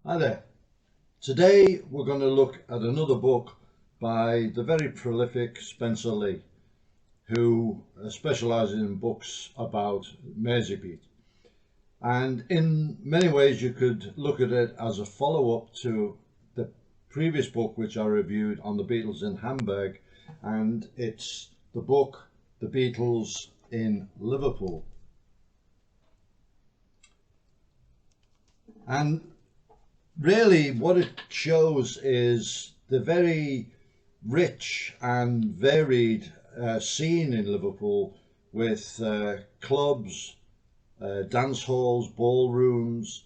Hi there. Today we're going to look at another book by the very prolific Spencer Leigh, who specialises in books about Merseybeat. And in many ways you could look at it as a follow-up to the previous book which I reviewed on the Beatles in Hamburg, and it's the book The Beatles in Liverpool. And really what it shows is the very rich and varied scene in Liverpool, with clubs, dance halls, ballrooms,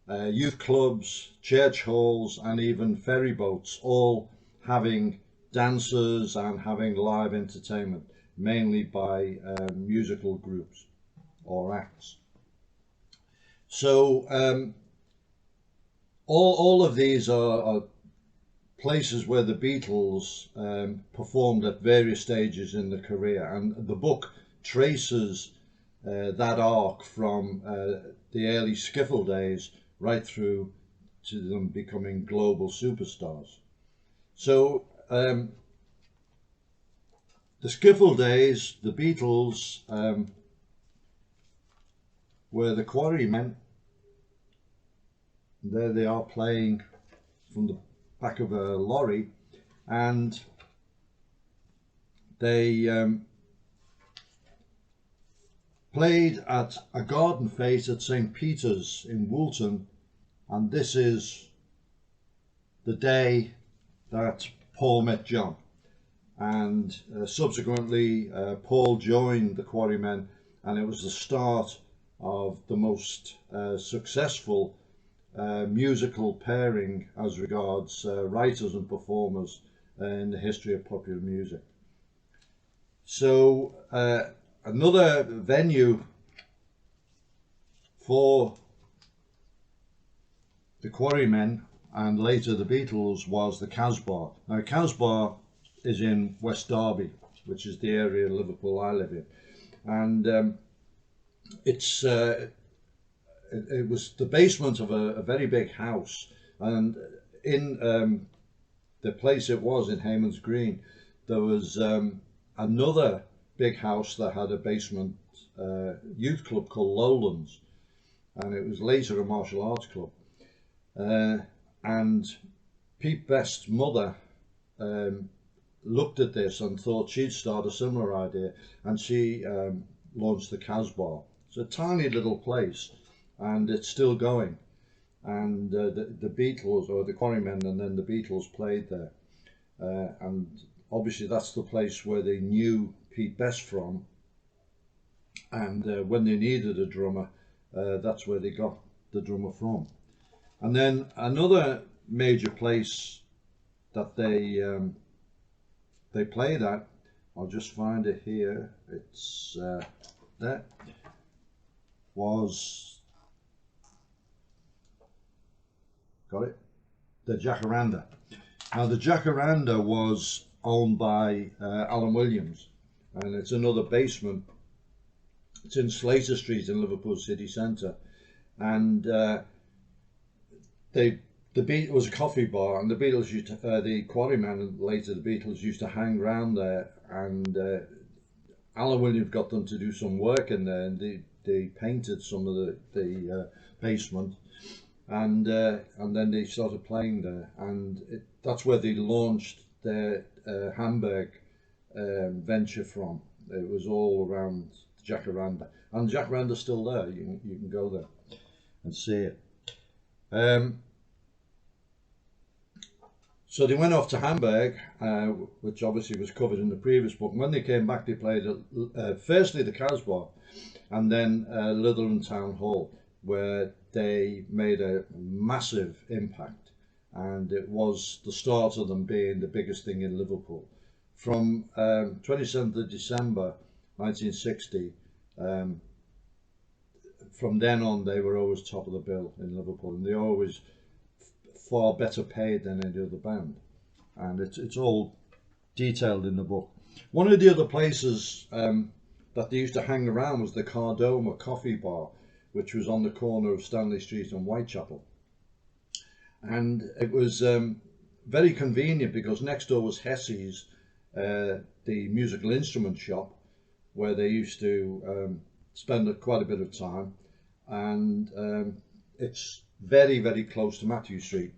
youth clubs, church halls, and even ferry boats, all having dancers and having live entertainment, mainly by musical groups or acts. So all of these are places where the Beatles performed at various stages in their career, and the book traces that arc from the early Skiffle Days right through to them becoming global superstars. So the Skiffle Days, the Beatles were the Quarrymen. There they are playing from the back of a lorry, and they played at a garden fete at St. Peter's in Utting, and this is the day that Paul met John, and subsequently Paul joined the Quarrymen, and it was the start of the most successful musical pairing as regards writers and performers in the history of popular music. So another venue for the Quarrymen and later the Beatles was the Casbah. Now Casbah is in West Derby, which is the area of Liverpool I live in, and it was the basement of a very big house, and in the place it was in Hayman's Green, there was another big house that had a basement youth club called Lowlands, and it was later a martial arts club. And Pete Best's mother looked at this and thought she'd start a similar idea, and she launched the Casbah. It's a tiny little place, and it's still going, and the Beatles, or the Quarrymen and then the Beatles, played there, and obviously that's the place where they knew Pete Best from, and when they needed a drummer, that's where they got the drummer from. And then another major place that they played at, I'll just find it here, it's there, was, got it, the Jacaranda. Now the Jacaranda was owned by Alan Williams, and it's another basement. It's in Slater Street in Liverpool city centre, and it was a coffee bar, and the Beatles used to, the Quarrymen and later the Beatles used to hang around there, and Alan Williams got them to do some work in there, and they painted some of the basement, and then they started playing there, and that's where they launched their Hamburg venture from. It was all around Jacaranda, and Jacaranda's still there. You can go there and see it. So they went off to Hamburg, which obviously was covered in the previous book. And when they came back, they played firstly the Casbah, and then Litherland Town Hall, where they made a massive impact, and it was the start of them being the biggest thing in Liverpool. From 27th of December 1960, from then on they were always top of the bill in Liverpool, and they always far better paid than any other band, and it's all detailed in the book. One of the other places that they used to hang around was the Cardoma Coffee Bar, which was on the corner of Stanley Street and Whitechapel. And it was very convenient because next door was Hessie's, the musical instrument shop, where they used to spend quite a bit of time. And it's very, very close to Matthew Street,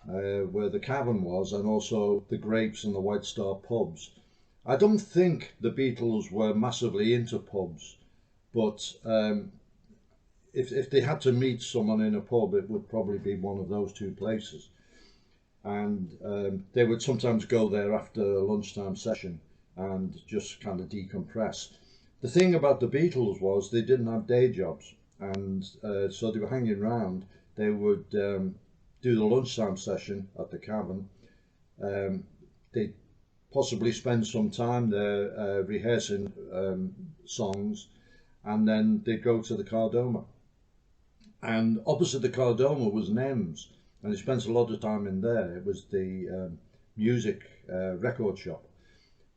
where the Cavern was, and also the Grapes and the White Star pubs. I don't think the Beatles were massively into pubs, but if they had to meet someone in a pub, it would probably be one of those two places. And they would sometimes go there after a lunchtime session and just kind of decompress. The thing about the Beatles was they didn't have day jobs, and so they were hanging around. They would do the lunchtime session at the Cavern. They'd possibly spend some time there rehearsing songs, and then they'd go to the Cardoma. And opposite the Cardoma was Nems, and they spent a lot of time in there. It was the music record shop,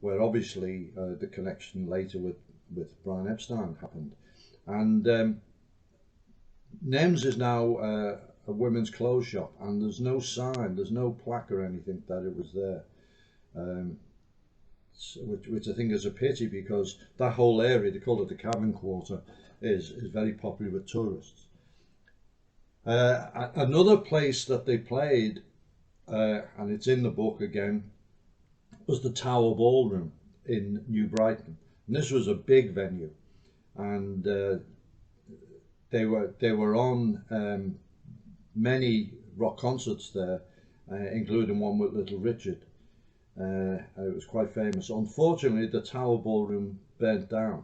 where obviously the connection later with Brian Epstein happened. And Nems is now a women's clothes shop, and there's no sign, there's no plaque or anything that it was there, which I think is a pity, because that whole area, they call it the Cavern Quarter, is very popular with tourists. Another place that they played, and it's in the book again, was the Tower Ballroom in New Brighton. And this was a big venue, and they were on many rock concerts there, including one with Little Richard. It was quite famous. Unfortunately, the Tower Ballroom burnt down,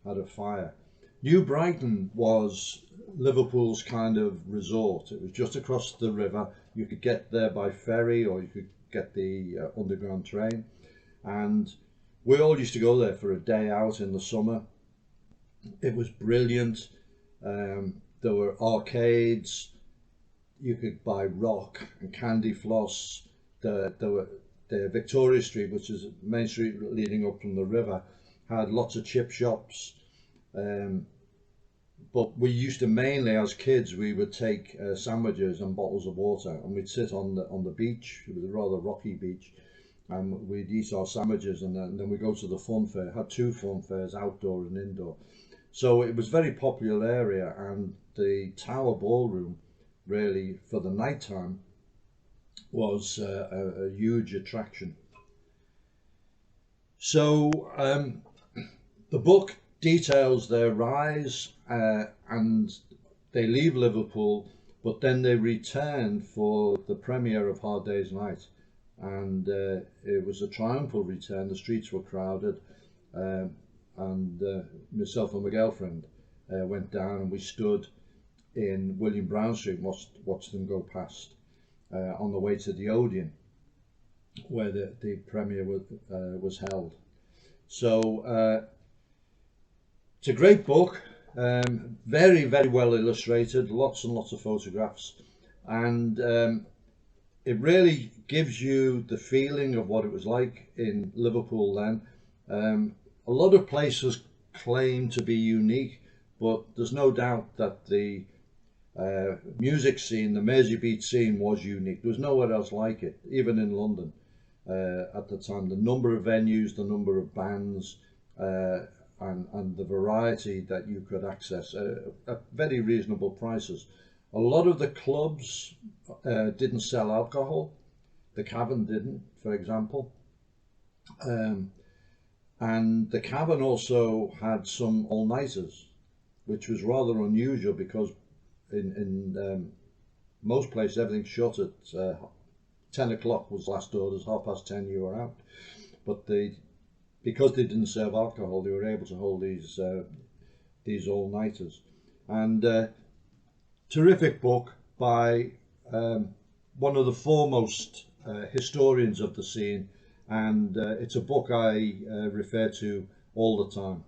had a fire. New Brighton was Liverpool's kind of resort. It was just across the river. You could get there by ferry, or you could get the underground train. And we all used to go there for a day out in the summer. It was brilliant. There were arcades. You could buy rock and candy floss. There were the Victoria Street, which is main street leading up from the river, had lots of chip shops. But we used to mainly, as kids, we would take sandwiches and bottles of water, and we'd sit on the beach. It was a rather rocky beach, and we'd eat our sandwiches, and then we'd go to the fun fair. Had two fun fairs, outdoor and indoor. So it was a very popular area, and the Tower Ballroom, really, for the night time, was a huge attraction. So the book details their rise, and they leave Liverpool, but then they return for the premiere of Hard Day's Night, and it was a triumphal return. The streets were crowded, and myself and my girlfriend went down, and we stood in William Brown Street and watched them go past on the way to the Odeon, where the premiere was held. So it's a great book, very, very well illustrated, lots and lots of photographs, and it really gives you the feeling of what it was like in Liverpool then. A lot of places claim to be unique, but there's no doubt that the music scene, the Merseybeat scene, was unique. There was nowhere else like it, even in London at the time. The number of venues, the number of bands, and the variety that you could access at very reasonable prices. A lot of the clubs didn't sell alcohol. The Cavern didn't, for example. And the Cavern also had some all-nighters, which was rather unusual, because in most places everything shut at 10 o'clock was last orders, 10:30 you were out. But because they didn't serve alcohol, they were able to hold these all-nighters. And terrific book by one of the foremost historians of the scene, and it's a book I refer to all the time.